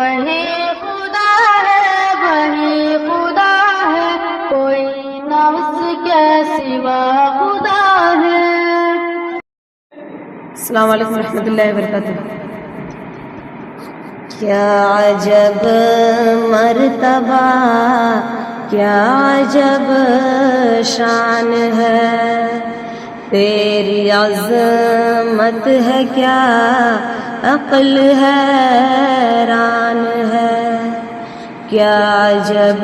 وہی خدا ہے وہی خدا ہے، کوئی نہ اس کے سوا خدا ہے۔ السلام علیکم ورحمۃ اللہ وبرکاتہ۔ کیا عجب مرتبہ کیا عجب شان ہے، تیری عظمت ہے کیا عقل حیران ہے۔ کیا عجب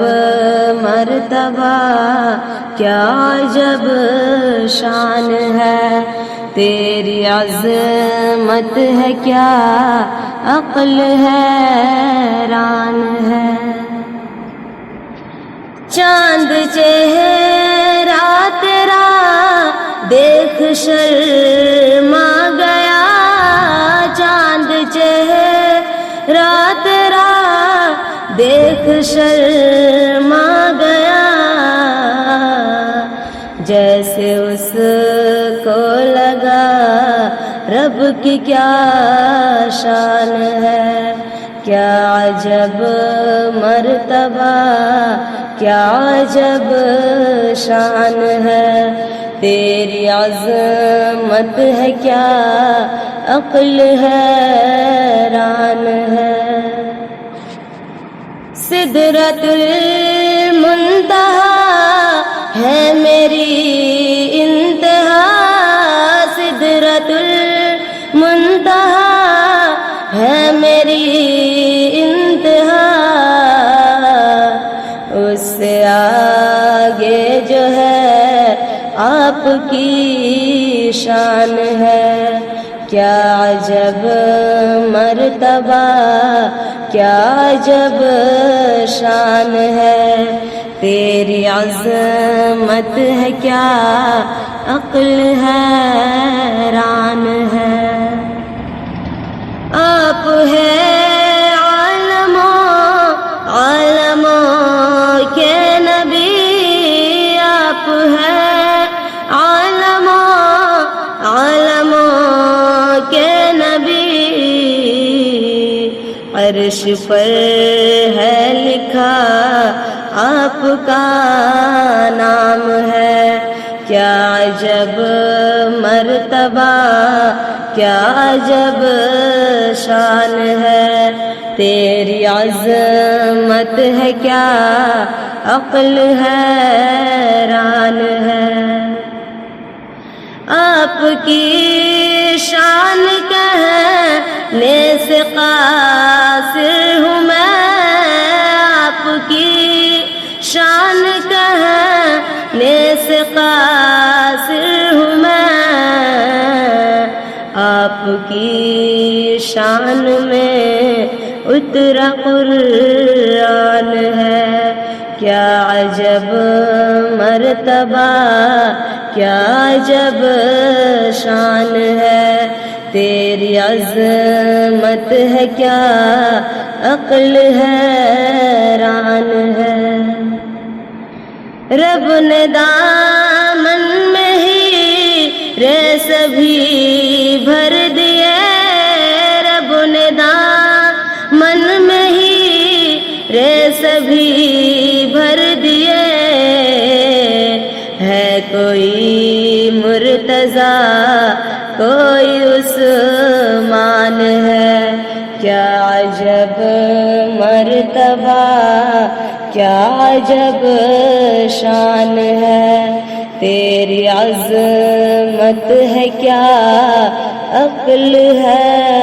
مرتبہ کیا عجب شان ہے، تیری عظمت ہے کیا عقل حیران ہے۔ چاند چہرہ تیرا دیکھ شرما گیا، چاند چہرہ تیرا دیکھ شرما گیا، جیسے اس کو لگا رب کی کیا شان ہے۔ کیا عجب مرتبہ کیا عجب شان ہے، تیری عظمت ہے کیا عقل حیران ہے۔ سدرۃ المنتہا ہے میری انتہا، سدرۃ المنتہا ہے میری انتہا، اس سے آگے جو ہے آپ کی شان ہے۔ کیا عجب مرتبہ کیا عجب شان ہے، تیری عظمت ہے کیا عقل حیران ہے۔ آپ ہے عالموں کے نبی، آپ ہے عالموں کے نبی، عرش پر ہے لکھا آپ کا نام ہے۔ کیا عجب مرتبہ کیا عجب شان ہے، تیری عظمت ہے کیا عقل حیران ہے۔ آپ کی شان کہنے سے قاصر ہوں میں، آپ کی شان کہنے سے قاصر ہوں میں، آپ کی شان میں اترا قرآن ہے۔ کیا عجب مرتبہ کیا عجب شان ہے، تیری عظمت ہے کیا عقل حیران ہے۔ رب نے دامن میں ہی ریس بھی بھر دیے، رب نے دامن میں ہی ریس بھی بھر دیے، ہے کوئی مرتضیٰ کوئی عثمان ہے۔ کیا عجب مرتبہ کیا عجب شان ہے، تیری عظمت ہے کیا عقل ہے